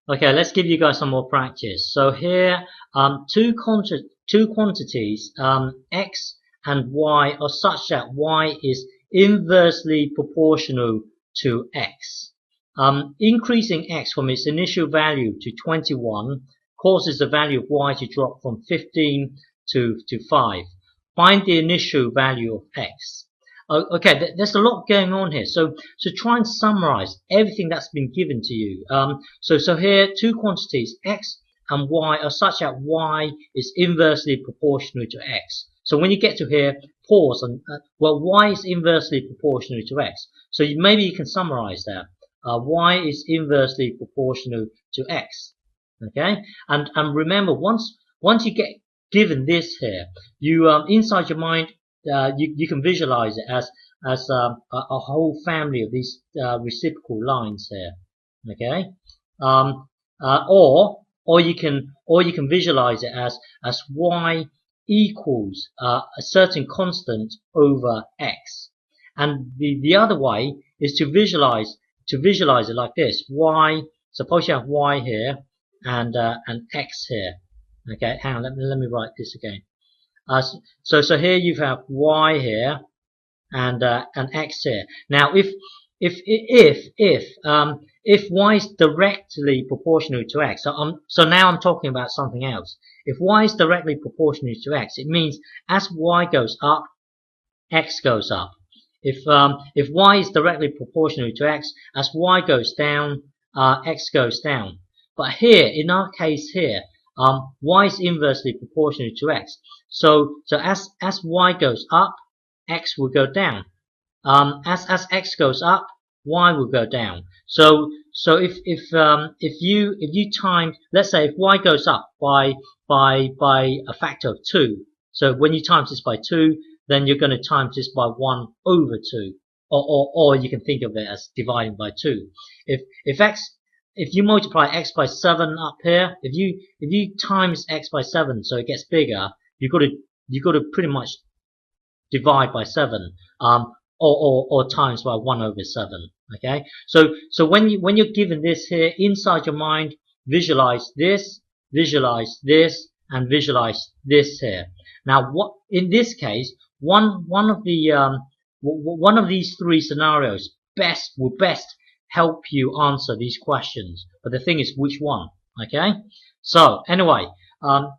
Okay, let's give you guys some more practice. So here, two quantities, x and y, are such that y is inversely proportional to x. Increasing x from its initial value to 21 causes the value of y to drop from 15 to 5. Find the initial value of x. Okay, there's a lot going on here. So try and summarize everything that's been given to you. So here, two quantities, x and y, are such that y is inversely proportional to x. So when you get to here, pause and, well, y is inversely proportional to x. So maybe you can summarize that. Y is inversely proportional to x. Okay, and remember, once you get given this here, you inside your mind, you can visualize it as a whole family of these reciprocal lines here. Okay, or you can visualize it as y equals a certain constant over x. And the other way is to visualize it like this: y. Suppose you have y here and x here. Okay, hang on, let me write this again. So here you have y here and x here. Now if y is directly proportional to x, so now I'm talking about something else. If y is directly proportional to x, it means as y goes up, x goes up. If y is directly proportional to x, as y goes down, x goes down. But here, in our case here, y is inversely proportional to x. So as y goes up, x will go down. As x goes up, y will go down. So if you time, let's say if y goes up by a factor of 2, so when you times this by 2, then you're going to times this by 1 over 2, or you can think of it as dividing by 2. If you multiply x by 7 up here, if you times x by 7 so it gets bigger, you've got to pretty much divide by 7, or times by 1 over 7. Okay, so when you're given this here, inside your mind, visualize this, and visualize this here. Now, what in this case, one of these three scenarios will best help you answer these questions. But the thing is, which one? Okay. So anyway,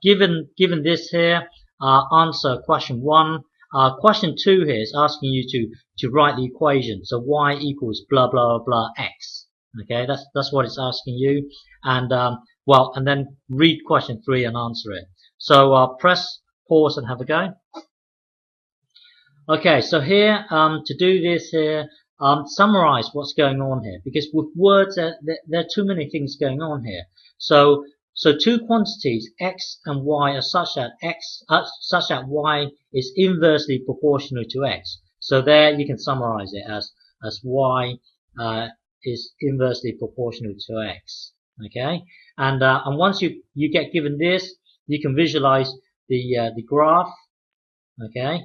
given this here, answer question 1. Question 2 here is asking you to write the equation. So y equals blah blah blah x. Okay, that's what it's asking you. And well, and then read question 3 and answer it. So press pause and have a go. Okay, so here to do this here, summarize what's going on here, because with words there are too many things going on here. So two quantities, x and y, are such that y is inversely proportional to x. So there you can summarize it as y is inversely proportional to x. Okay, and once you get given this, you can visualize the graph. Okay,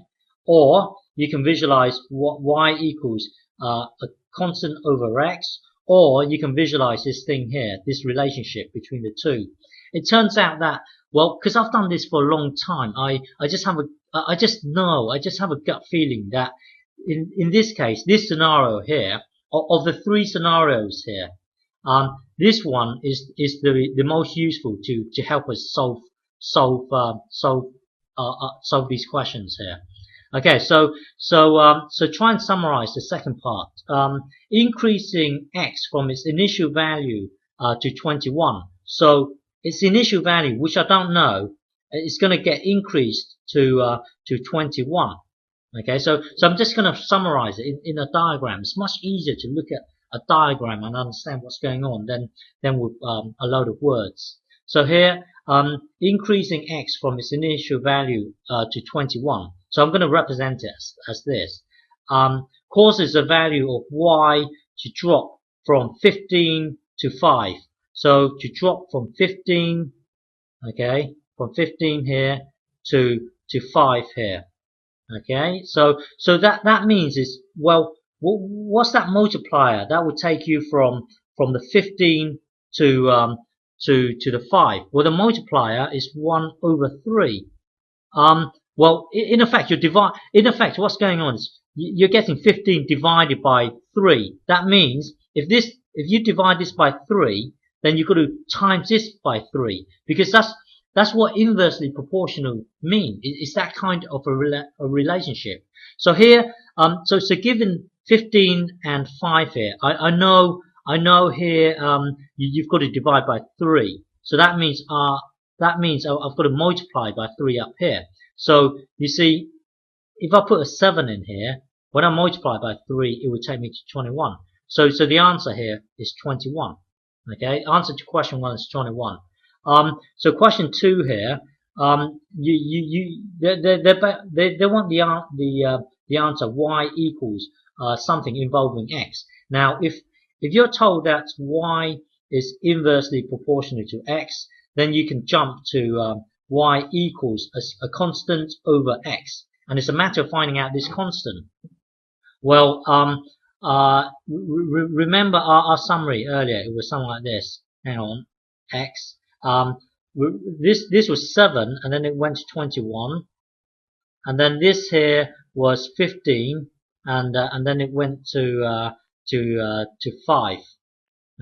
or you can visualize what y equals a constant over x, or you can visualize this thing here, this relationship between the two. It turns out that, well, because I've done this for a long time, I just have a gut feeling that in this case, this scenario here, of the three scenarios here, this one is the most useful to help us solve these questions here. Okay, so try and summarize the second part. Increasing x from its initial value to 21. So its initial value, which I don't know, is going to get increased to 21. Okay, so I'm just going to summarize it in a diagram. It's much easier to look at a diagram and understand what's going on than with a load of words. So here, increasing x from its initial value to 21. So I'm going to represent it as this. Causes the value of y to drop from 15 to 5. So to drop from 15, okay, from 15 here to 5 here. Okay, so that means is, well, what's that multiplier? That would take you from the 15 to to the 5. Well, the multiplier is 1 over 3. Well, in effect, what's going on is you're getting 15 divided by 3. That means if you divide this by 3, then you've got to times this by 3, because that's what inversely proportional mean. It's that kind of a relationship. So here, so given 15 and 5 here, I know here you've got to divide by 3. So that means I've got to multiply by 3 up here. So you see, if I put a 7 in here, when I multiply by 3, it would take me to 21. So the answer here is 21. Okay, answer to question 1 is 21. So question 2 here, they want the answer y equals something involving x. Now, if you're told that y is inversely proportional to x, then you can jump to y equals a constant over x, and it's a matter of finding out this constant. Well, remember our summary earlier. It was something like this. Hang on, x. This was 7, and then it went to 21, and then this here was 15, and then it went to 5.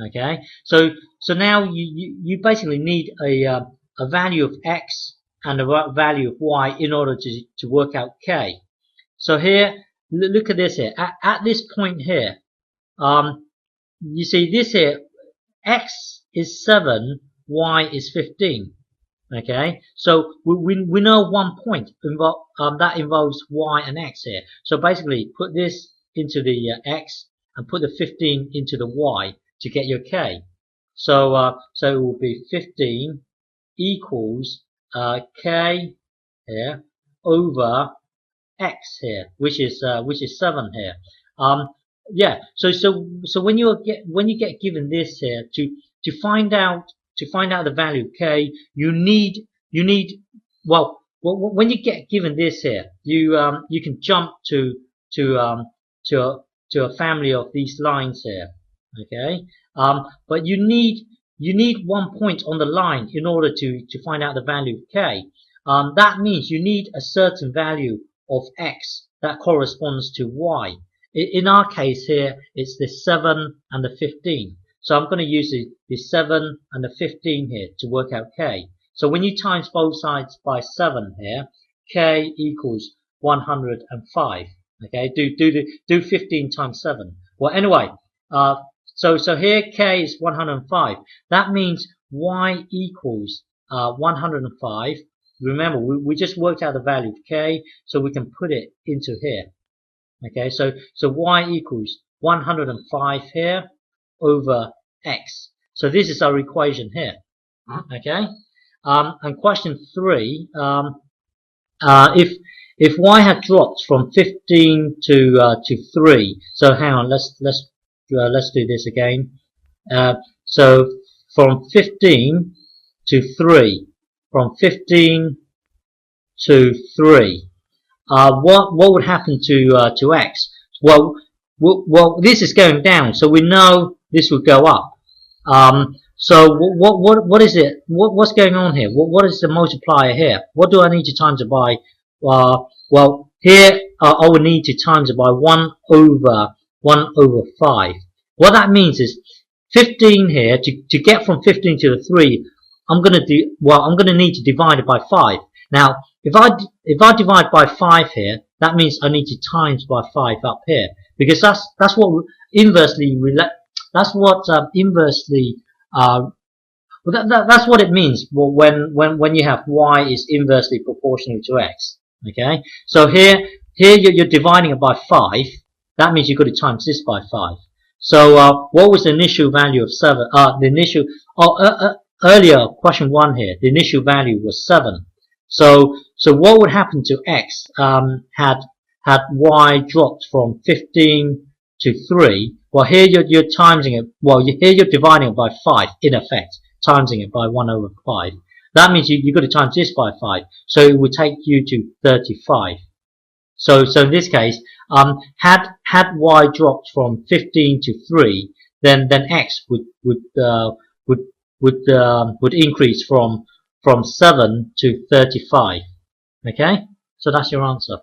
Okay, so now you basically need a value of x and a value of y in order to work out k. So here, look at this here. At this point here, you see this here, x is 7, y is 15. Okay, so we know one point that involves y and x here. So basically, put this into the x and put the 15 into the y to get your k. So it will be 15 equals k here over x here, which is 7 here. Yeah. So when you get given this here, to find out the value of k, you need well when you get given this here, you can jump to a family of these lines here. Okay. But you need one point on the line in order to find out the value of k. That means you need a certain value of x that corresponds to y. In our case here, it's the 7 and the 15. So I'm going to use the 7 and the 15 here to work out k. So when you times both sides by 7 here, k equals 105. Okay, do 15 times 7. Well, anyway, so here k is 105. That means y equals 105. Remember, we just worked out the value of k, so we can put it into here. Okay, so y equals 105 here over x. So this is our equation here. Okay, and question 3, if y had dropped from 15 to 3, so hang on, let's do this again. So from 15 to 3, from 15 to 3, what would happen to x? Well, this is going down, so we know this would go up. So what is it? What's going on here? What is the multiplier here? What do I need to times it by? Well, here I would need to times it by 1 over 5. What that means is 15 here, to get from 15 to the 3, I'm going to need to divide it by 5. Now, if I divide by 5 here, that means I need to times by 5 up here, because that's what inversely that's what it means when you have y is inversely proportional to x. Okay, so here you're dividing it by 5. That means you've got to times this by 5. So what was the initial value of 7? Earlier question 1 here, the initial value was 7. So what would happen to x had y dropped from 15 to 3? Well, here you're timesing it. Well, here you're dividing it by 5 in effect, timesing it by 1 over 5. That means you've got to times this by 5. So it would take you to 35. So in this case, had y dropped from 15 to 3, then x would would increase from 7 to 35. Okay, so that's your answer.